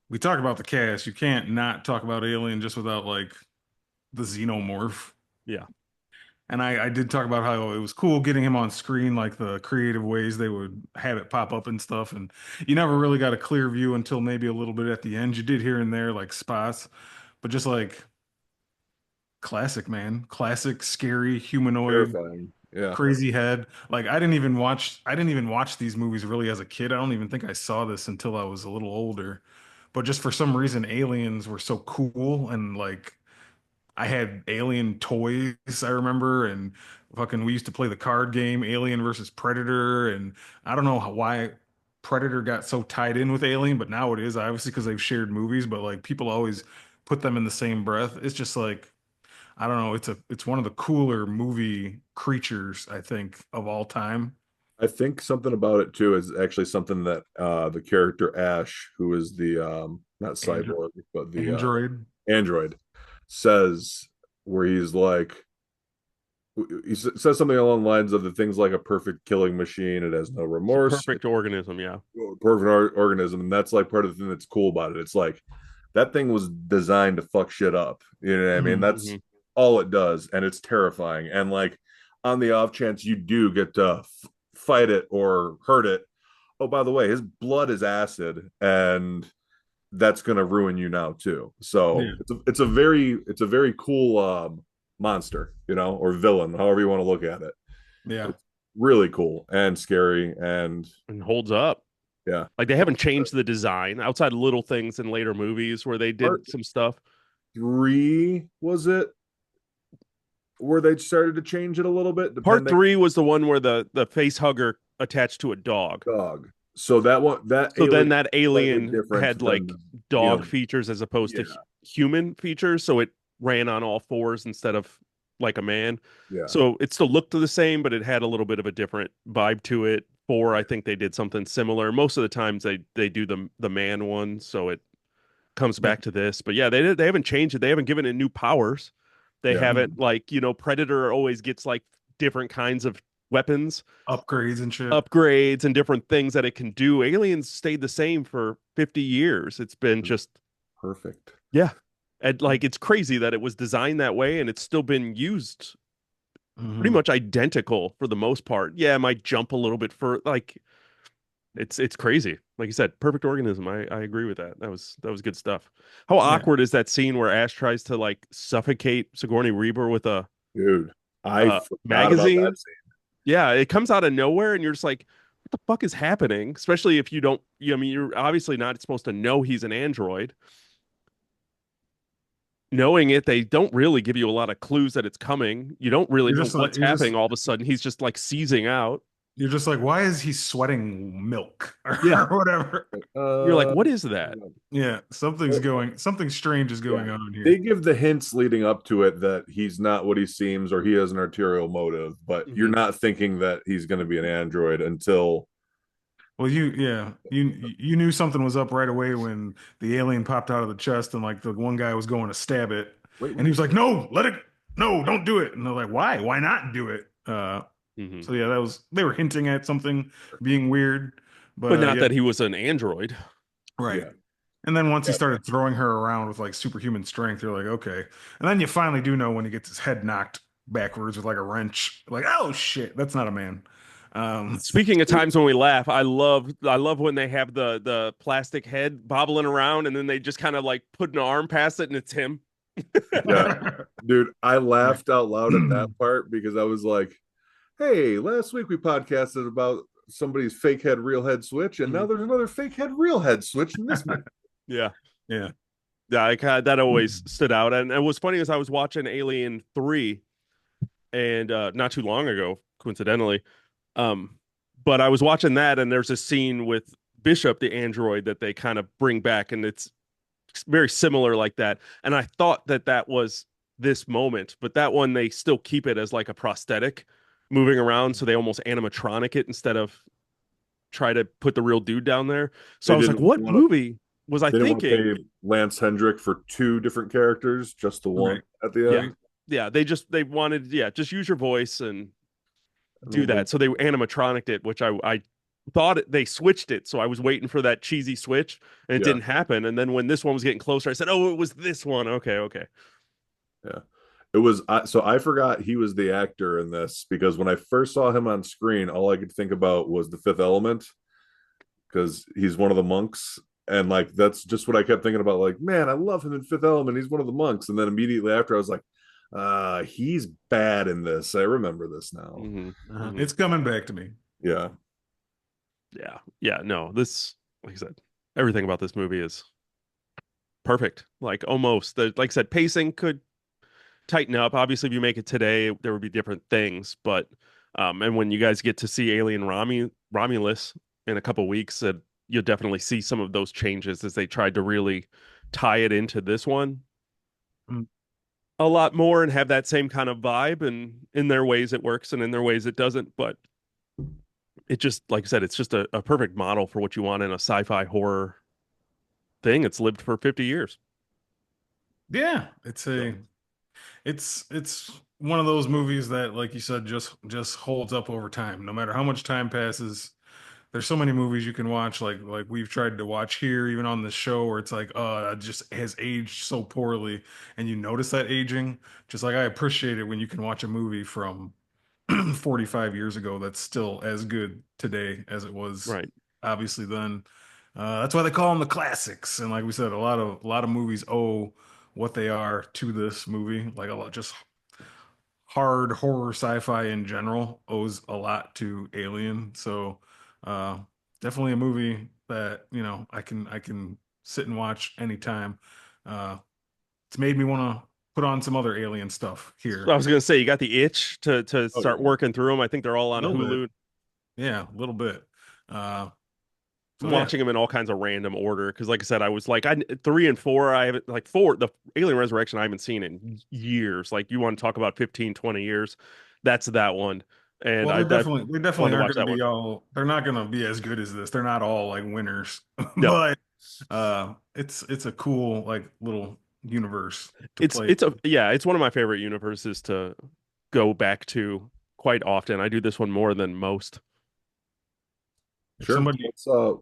We talk about the cast. You can't not talk about Alien just without like the Xenomorph. Yeah. And I did talk about how it was cool getting him on screen, like the creative ways they would have it pop up and stuff. And you never really got a clear view until maybe a little bit at the end. You did here and there like spots, but just like classic, man. Classic, scary, humanoid, Terrifying. Yeah. crazy head. Like I didn't even watch these movies really as a kid. I don't even think I saw this until I was a little older. But just for some reason, aliens were so cool and like I had alien toys, I remember, and fucking we used to play the card game Alien versus Predator, and I don't know why Predator got so tied in with Alien, but now it is obviously because they've shared movies, but like people always put them in the same breath. It's just like I don't know, it's one of the cooler movie creatures I think of all time. I think something about it too is actually something that the character Ash, who is the not Andro- cyborg, but the Android. android, says, where he's like, says something along the lines of the thing's like a perfect killing machine. It has no remorse, Perfect organism, yeah. perfect organism, and that's like part of the thing that's cool about it. It's like that thing was designed to fuck shit up. You know what I mean? That's Mhm. all it does, and it's terrifying. And like on the off chance you do get to fight it or hurt it, oh, by the way, his blood is acid, and that's going to ruin you now too. So Yeah. it's a very cool monster, or villain, however you want to look at it. Yeah. It's really cool and scary, and And holds up. yeah. Like they haven't changed the design outside of little things in later movies where they did Part some stuff. 3 was it where they started to change it a little bit? Part 3 was the one where the face hugger attached to a dog. Dog. So that one, that So then alien that alien different had like than, dog features as opposed to yeah. human features. So it ran on all fours instead of like a man. yeah. So it still looked the same, but it had a little bit of a different vibe to it. 4, I think they did something similar. Most of the times they do the man one, so it comes back to this. But yeah, they haven't changed it. They haven't given it new powers. They Yeah. haven't like, Predator always gets like different kinds of weapons, Upgrades and shit. upgrades, and different things that it can do. Aliens stayed the same for 50 years. It's been just, Perfect. yeah. And like, it's crazy that it was designed that way and it's still been used pretty much identical for the most part. Yeah, it might jump a little bit for like, it's crazy. Like you said, perfect organism. I agree with that. That was good stuff. How Yeah. awkward is that scene where Ash tries to like suffocate Sigourney Weaver with a Dude, I forgot about magazine? that scene. Yeah, it comes out of nowhere, and you're just like, what the fuck is happening? Especially if you don't, I mean, you're obviously not supposed to know he's an android. Knowing it, they don't really give you a lot of clues that it's coming. You don't really You're know just like what's happening. All of a sudden, he's just like seizing out. you're just like, why is he sweating milk or Yeah. whatever? You're like, what is that? Yeah, something strange is going on here. They give the hints leading up to it that he's not what he seems or he has an arterial motive, but you're not thinking that he's going to be an android until. Well, you knew something was up right away when the alien popped out of the chest and like the one guy was going to stab it, Wait, and he was like, "No, let it, no, don't do it." And they're like, "Why? Why not do it?" So yeah, they were hinting at something being weird, But but not yeah, that he was an android. right. Yeah. And then once he started throwing her around with like superhuman strength, you're like, okay. And then you finally do know when he gets his head knocked backwards with like a wrench, like, oh shit, that's not a man. Speaking of times when we laugh, I love when they have the plastic head bobbling around and then they just kind of like put an arm past it and it's him. Yeah. Dude, I laughed out loud at that part because I was like, hey, last week we podcasted about somebody's fake head, real head switch, and now there's another fake head, real head switch in this movie. Yeah. Yeah. Yeah, that always stood out. And what's funny is I was watching Alien 3 and not too long ago, coincidentally. But I was watching that and there's a scene with Bishop, the android, that they kind of bring back, and it's very similar like that. And I thought that was this moment, but that one they still keep it as like a prosthetic moving around, so they almost animatronic it instead of try to put the real dude down there. So I was like, what movie was I They didn't want to thinking? pay Lance Hendrick for two different characters, just the one at the Yeah. end. Yeah, they wanted, just use your voice and do mean, that. So they animatronicked it, which I thought they switched it. So I was waiting for that cheesy switch and it didn't happen. And then when this one was getting closer, I said, oh, it was this one. Okay. Yeah. It was so I forgot he was the actor in this because when I first saw him on screen, all I could think about was The Fifth Element because he's one of the monks. And like that's just what I kept thinking about. Like, man, I love him in Fifth Element. He's one of the monks. And then immediately after, I was like, he's bad in this. I remember this now. It's coming back to me. Yeah. Yeah. No, this, like I said, everything about this movie is perfect. Like almost, like I said, pacing could tighten up. Obviously, if you make it today, there would be different things. But and when you guys get to see Alien Romulus in a couple weeks, you'll definitely see some of those changes as they tried to really tie it into this one a lot more and have that same kind of vibe. And in their ways it works, and in their ways it doesn't. But it just, like I said, it's just a perfect model for what you want in a sci-fi horror thing. It's lived for 50 years. Yeah, it's one of those movies that, like you said, just holds up over time. No matter how much time passes, there's so many movies you can watch, like we've tried to watch here, even on this show, where it's like, it just has aged so poorly, and you notice that aging. Just like I appreciate it when you can watch a movie from 45 years ago that's still as good today as it was, Right. obviously then. That's why they call them the classics. And like we said, a lot of movies owe what they are to this movie. Like a lot, just hard horror sci-fi in general owes a lot to Alien. So definitely a movie that I can sit and watch anytime. It's made me want to put on some other Alien stuff here. I was gonna say, you got the itch to start working through them. I think they're all on Hulu. Yeah, a little bit. Watching them in all kinds of random order because, like I said, I was like, 3 and 4. I haven't, like, 4, the Alien Resurrection I haven't seen in years. Like, you want to talk about 15, 20 years, that's that one. And well, they definitely aren't going to be one. all. They're not going to be as good as this. They're not all like winners, No. but it's a cool like little universe to It's play. it's a yeah, it's one of my favorite universes to go back to quite often. I do this one more than most. If Sure. somebody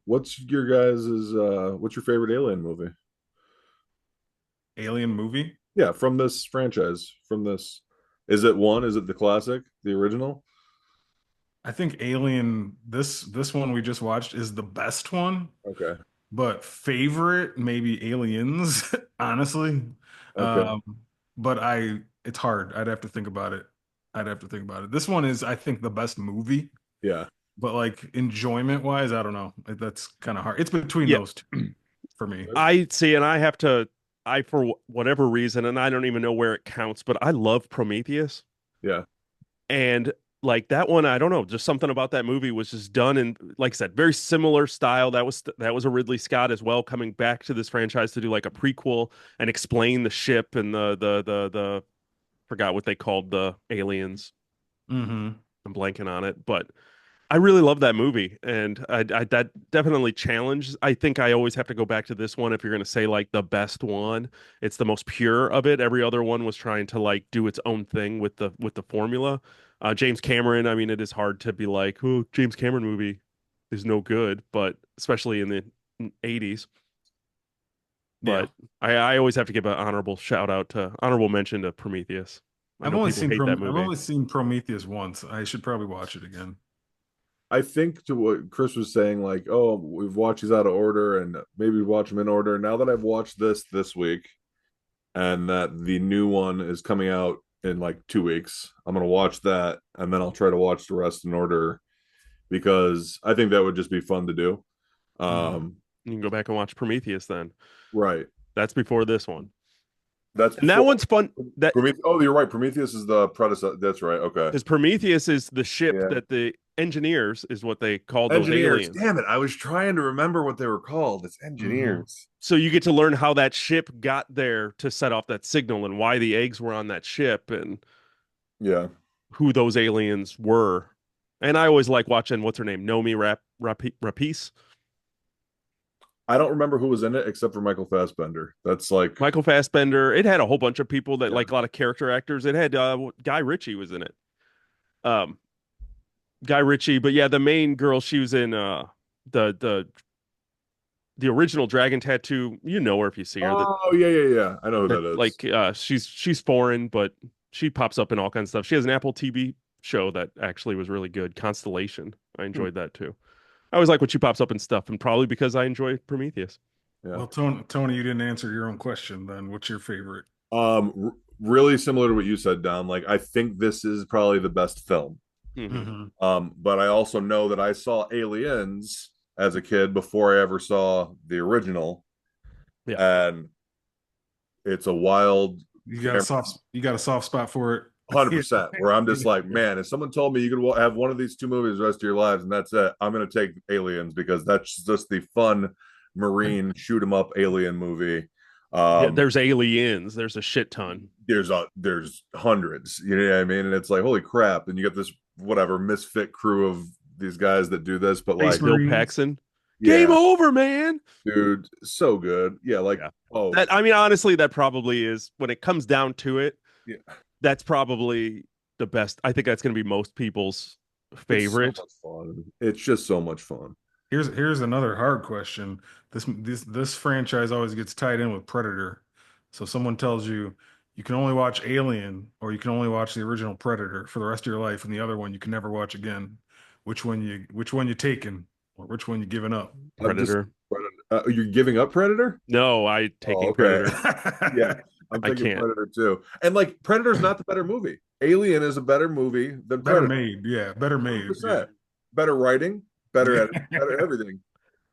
What's your guys's what's your favorite Alien movie? alien movie, Yeah, from this franchise. From this, is it one? Is it the classic, the original? I think Alien, this one we just watched is the best one, Okay. but favorite maybe Aliens, honestly. Okay. Um, but it's hard. I'd have to think about it. I'd have to think about it. This one is, I think, the best movie, Yeah. but like enjoyment wise, I don't know. That's kind of hard. It's between Yeah, those two for me. I see, and I have to. I for whatever reason, and I don't even know where it counts, but I love Prometheus. Yeah. And like that one, I don't know, just something about that movie was just done in, like I said, very similar style. That was a Ridley Scott as well, coming back to this franchise to do like a prequel and explain the ship and the forgot what they called the aliens. Hmm. I'm blanking on it, but I really love that movie, and I that definitely challenged. I think I always have to go back to this one if you're going to say like the best one. It's the most pure of it. Every other one was trying to like do its own thing with the formula. James Cameron, I mean, it is hard to be like, oh, James Cameron movie is no good, but especially in the 80s. Yeah. But I always have to give an honorable mention to Prometheus. I know people hate that I've movie. only seen Prometheus once. I should probably watch it again. I think to what Chris was saying, like, oh, we've watched these out of order and maybe watch them in order. Now that I've watched this week and that the new one is coming out in like 2 weeks, I'm gonna watch that and then I'll try to watch the rest in order because I think that would just be fun to do. Mhm. You can go back and watch Prometheus then. Right. That's before this one. That's And that before one's fun. That Prometheus. Oh, you're right. Prometheus is the predecessor. That's right. Okay. because Prometheus is the ship Yeah. that the engineers is what they called those Engineers. aliens. Damn it. I was trying to remember what they were called. It's Mhm. engineers. So you get to learn how that ship got there to set off that signal and why the eggs were on that ship and Yeah. who those aliens were. And I always like watching what's her name, Rapice. I don't remember who was in it except for Michael Fassbender. That's like, Michael Fassbender. It had a whole bunch of people that yeah. like a lot of character actors. It had Guy Ritchie was in it. Um, Guy Ritchie, but yeah, the main girl, she was in the the the original Dragon Tattoo. You know her if you see her. Oh, yeah, yeah, yeah. I know who That that is. like she's foreign, but she pops up in all kinds of stuff. She has an Apple TV show that actually was really good, Constellation. I Hmm. enjoyed that too. I always like when she pops up and stuff, and probably because I enjoy Prometheus. Yeah. Well, Tony, you didn't answer your own question then. What's your favorite? Really similar to what you said, Don. Like, I think this is probably the best film. Hmm. Hmm. But I also know that I saw Aliens as a kid before I ever saw the original, Yeah. and it's a wild You got a soft spot for it. 100% where I'm just like, man, if someone told me you could have one of these two movies the rest of your lives and that's it, I'm going to take Aliens because that's just the fun marine shoot 'em up alien movie. Yeah, Um, there's aliens. There's a shit ton. there's hundreds, you know what I mean? And it's like, holy crap. And you got this whatever misfit crew of these guys that do this, but Space like, Bill Marines. Paxton. Game yeah, over, man. dude, so good. Yeah, like, Yeah. oh, That I mean, honestly, that probably is when it comes down to it. yeah, That's probably the best. I think that's going to be most people's it's so favorite. much fun. It's just so much fun. Here's another hard question. This franchise always gets tied in with Predator. So if someone tells you you can only watch Alien or you can only watch the original Predator for the rest of your life, and the other one you can never watch again. Which one you taking or which one you giving up? I'm just, Predator. you're giving up Predator? No, I Oh, taking okay. Predator. Yeah, I'm I thinking can't. Predator too. And like Predator's not the better movie. Alien is a better movie than Better Predator. made, yeah, better made, yeah. 100%. Better writing, better Yeah. editing, better everything.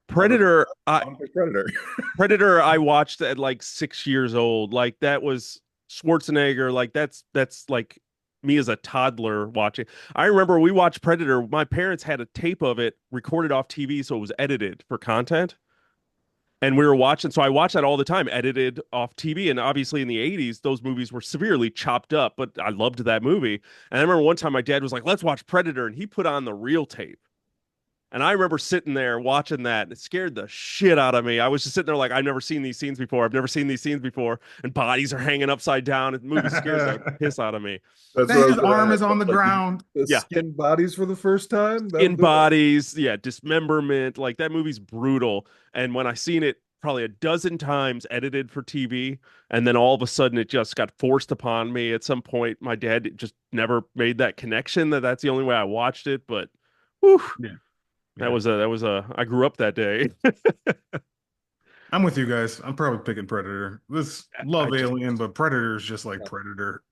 Predator. I'm gonna pick Predator. Predator. I watched at like 6 years old. Like that was Schwarzenegger. Like that's like me as a toddler watching. I remember we watched Predator. My parents had a tape of it recorded off TV, so it was edited for content. And we were watching, so I watched that all the time, edited off TV. And obviously in the 80s, those movies were severely chopped up, but I loved that movie. And I remember one time my dad was like, let's watch Predator. And he put on the real tape. And I remember sitting there watching that, and it scared the shit out of me. I was just sitting there like, I've never seen these scenes before. I've never seen these scenes before. And bodies are hanging upside down. And the movie scared the piss out of me. That's what I was His gonna arm is ask. on the Like, ground. the Yeah. skin bodies for the first time. In bodies, yeah, dismemberment. Like that movie's brutal. And when I seen it probably a dozen times edited for TV, and then all of a sudden it just got forced upon me at some point. My dad just never made that connection that's the only way I watched it. But whew, Yeah. I grew up that day. I'm with you guys. I'm probably picking Predator. Love Alien, but Predator is just like Predator.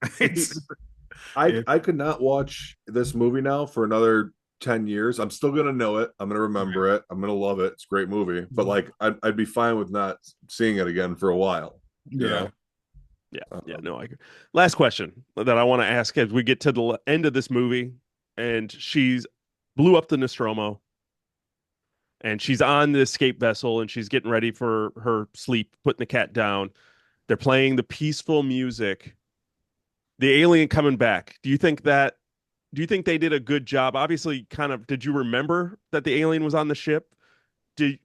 I could not watch this movie now for another 10 years. I'm still gonna know it. I'm gonna remember it. I'm gonna love it. It's a great movie. But like I'd be fine with not seeing it again for a while. You know? Yeah, no, I agree. Last question that I want to ask as we get to the end of this movie, and she's blew up the Nostromo, and she's on the escape vessel, and she's getting ready for her sleep, putting the cat down. They're playing the peaceful music. The alien coming back. Do you think they did a good job? Obviously, kind of, did you remember that the alien was on the ship?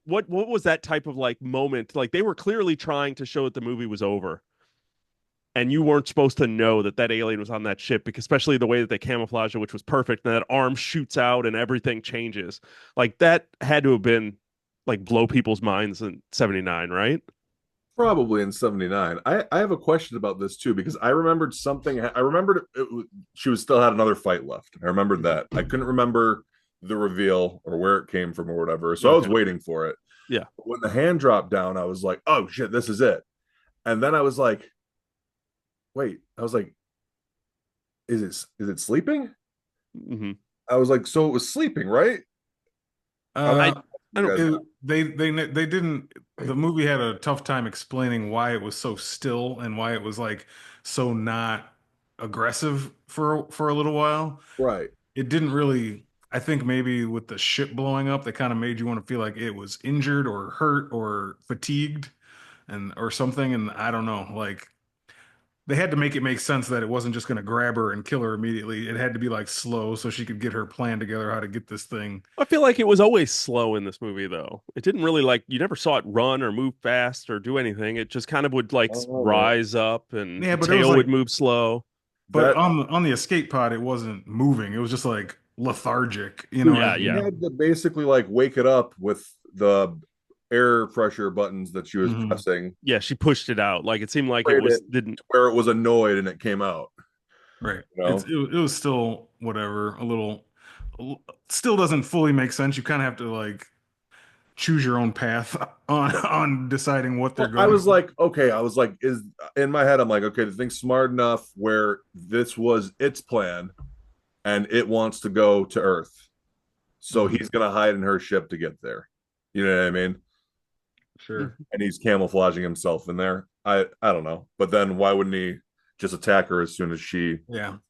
What was that type of like moment? Like they were clearly trying to show that the movie was over. And you weren't supposed to know that alien was on that ship, because especially the way that they camouflaged it, which was perfect, and that arm shoots out and everything changes. Like that had to have been like blow people's minds in 79, right? Probably in 79. I have a question about this too, because I remembered something. I remembered she was still had another fight left. I remembered that. I couldn't remember the reveal or where it came from or whatever. So I was waiting for it. Yeah. When the hand dropped down, I was like, oh shit, this is it. And then I was like, wait, I was like, is it sleeping? Mm-hmm. I was like, so it was sleeping, right? I don't. They didn't. The movie had a tough time explaining why it was so still and why it was like so not aggressive for a little while. Right. It didn't really. I think maybe with the ship blowing up, they kind of made you want to feel like it was injured or hurt or fatigued, or something. And I don't know, like they had to make it make sense that it wasn't just going to grab her and kill her immediately. It had to be like slow so she could get her plan together how to get this thing. I feel like it was always slow in this movie, though. It didn't really like, you never saw it run or move fast or do anything. It just kind of would like rise up, and the tail would move slow. But on the escape pod, it wasn't moving. It was just like lethargic, you know. Yeah. You had to basically like wake it up with the air pressure buttons that she was pressing. Yeah, she pushed it out. Like it seemed like didn't where it was annoyed and it came out. Right. You know? It was still whatever, still doesn't fully make sense. You kind of have to like choose your own path on deciding what they're going. I was like, okay, is in my head, I'm like, okay, the thing's smart enough where this was its plan and it wants to go to Earth. So he's gonna hide in her ship to get there. You know what I mean? Sure. And he's camouflaging himself in there. I don't know. But then why wouldn't he just attack her as soon as she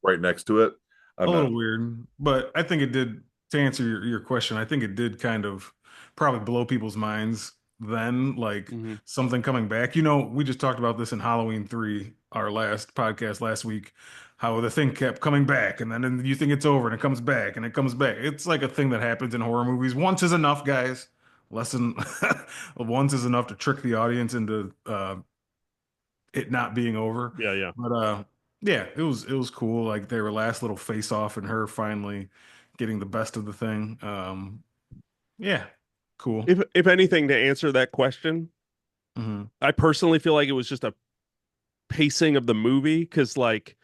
right next to it? A little weird. But I think it did, to answer your question, I think it did kind of probably blow people's minds then, like something coming back. You know, we just talked about this in Halloween 3, our last podcast last week, how the thing kept coming back, and then you think it's over and it comes back and it comes back. It's like a thing that happens in horror movies. Once is enough, guys. Once is enough to trick the audience into it not being over. Yeah. But yeah, it was cool. Like their last little face off and her finally getting the best of the thing. Yeah, cool. If anything, to answer that question, I personally feel like it was just a pacing of the movie, because like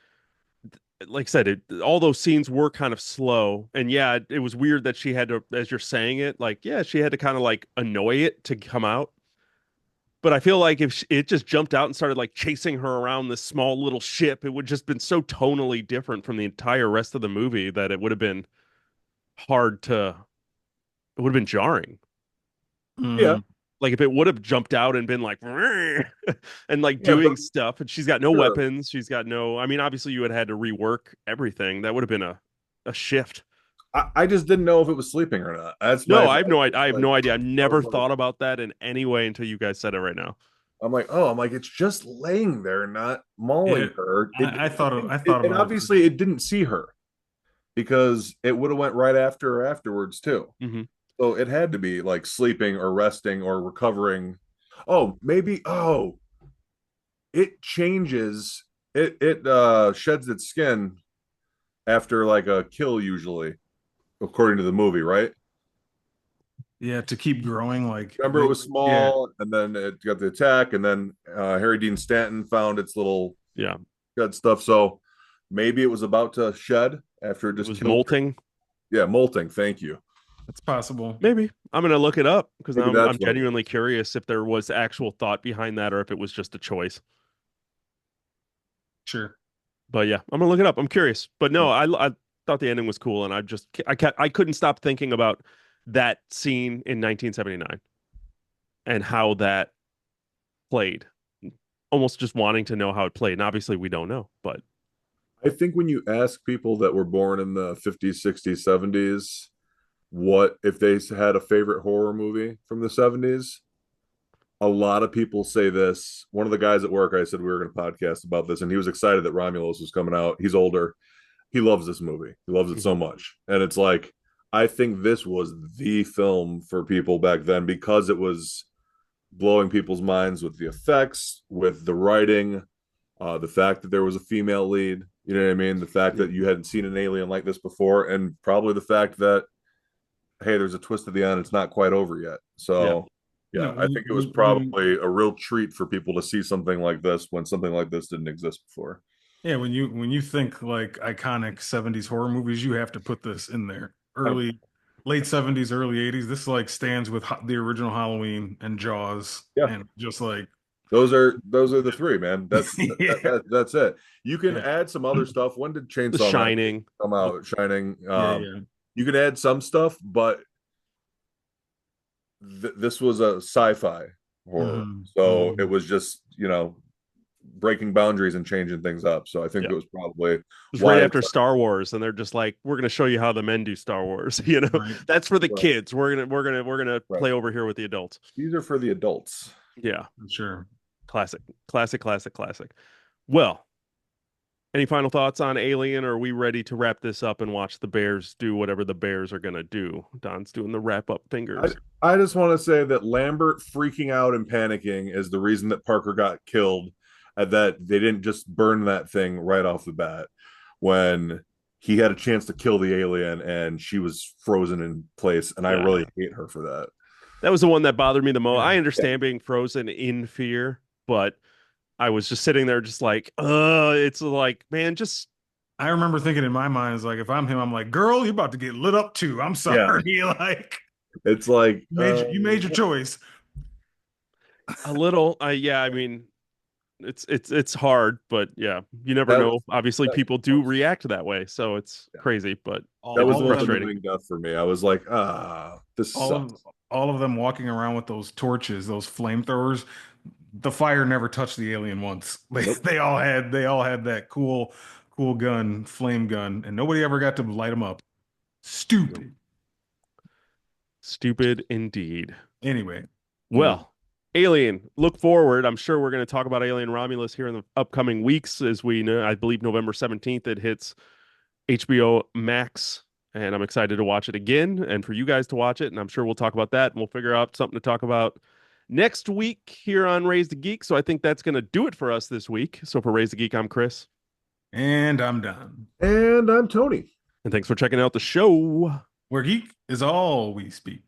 I said, all those scenes were kind of slow, and yeah, it was weird that she had to, as you're saying it, like she had to kind of like annoy it to come out. But I feel like if it just jumped out and started like chasing her around this small little ship, it would just been so tonally different from the entire rest of the movie that it would have been it would have been jarring. Yeah. Like if it would have jumped out and been like and like doing stuff, and she's got no weapons, she's got no, I mean, obviously you would have had to rework everything. That would have been a shift. I just didn't know if it was sleeping or not. I have no idea. I've never thought about that in any way until you guys said it right now. I'm like, it's just laying there, not mauling her. I thought and obviously it didn't see her, because it would have went right after her afterwards too. So it had to be like sleeping or resting or recovering. Oh, maybe. Oh, it changes. It sheds its skin after like a kill, usually, according to the movie, right? Yeah, to keep growing, like Remember, it was yeah, small, and then it got the attack, and then Harry Dean Stanton found its little Yeah, shed stuff. So maybe it was about to shed after it it just was killed her. molting. Yeah, molting. Thank you. it's possible. Maybe I'm gonna look it up because now Maybe I'm that's what it was. genuinely curious if there was actual thought behind that or if it was just a choice. Sure. But yeah, I'm gonna look it up. I'm curious. But no, I thought the ending was cool, and I couldn't stop thinking about that scene in 1979 and how that played. Almost just wanting to know how it played. And obviously we don't know, but I think when you ask people that were born in the 50s, 60s, 70s, what if they had a favorite horror movie from the 70s, a lot of people say this. One of the guys at work, I said we were going to podcast about this, and he was excited that Romulus was coming out. He's older. He loves this movie. He loves it so much. And it's like, I think this was the film for people back then because it was blowing people's minds with the effects, with the writing, the fact that there was a female lead. You know what I mean? The fact that you hadn't seen an alien like this before, and probably the fact that, hey, there's a twist at the end. It's not quite over yet. yeah. So, You yeah, know, I think it was probably a real treat for people to see something like this when something like this didn't exist before. yeah, when you think like iconic 70s horror movies, you have to put this in there. Late 70s, early 80s. This like stands with the original Halloween and Jaws, Yeah, and just like those are the three, man. yeah, That's it. You can yeah, add some other stuff. When did The Chainsaw Man Shining. come out? Shining. yeah, yeah. You can add some stuff, but this was a sci-fi horror, so it was just breaking boundaries and changing things up. So I think Yeah. it was probably It was right why after Star Wars, and they're just like, we're gonna show you how the men do Star Wars. Right. That's for the right, kids. We're gonna right. play over here with the adults. These are for the adults. Yeah. Sure. Classic. Classic, classic, classic. Well, any final thoughts on Alien, or are we ready to wrap this up and watch the Bears do whatever the Bears are gonna do? Don's doing the wrap up fingers. I just want to say that Lambert freaking out and panicking is the reason that Parker got killed, and that they didn't just burn that thing right off the bat when he had a chance to kill the alien and she was frozen in place. And I Yeah. really hate her for that. That was the one that bothered me the most. Yeah. I understand being frozen in fear, but I was just sitting there just like, it's like, man, just I remember thinking in my mind, is like, if I'm him, I'm like, girl, you're about to get lit up too. I'm sorry. Like, It's like you made your choice. a little. Yeah, I mean, it's hard, but yeah, you never that know. was Obviously, that people do was react that way, so it's crazy, but that it was was the most frustrating. annoying death for me. I was like, this all sucks. of all of them walking around with those torches, those flamethrowers. The fire never touched the alien once. Nope. They all had that cool gun, flame gun, and nobody ever got to light them up. Stupid. Stupid indeed. Anyway, Well, Alien, look forward. I'm sure we're going to talk about Alien Romulus here in the upcoming weeks. As we know, I believe November 17th, it hits HBO Max, and I'm excited to watch it again and for you guys to watch it. And I'm sure we'll talk about that and we'll figure out something to talk about next week here on Raise the Geek. So I think that's going to do it for us this week. So for Raise the Geek, I'm Chris. and I'm done. And I'm Tony. And thanks for checking out the show. Where geek is all we speak.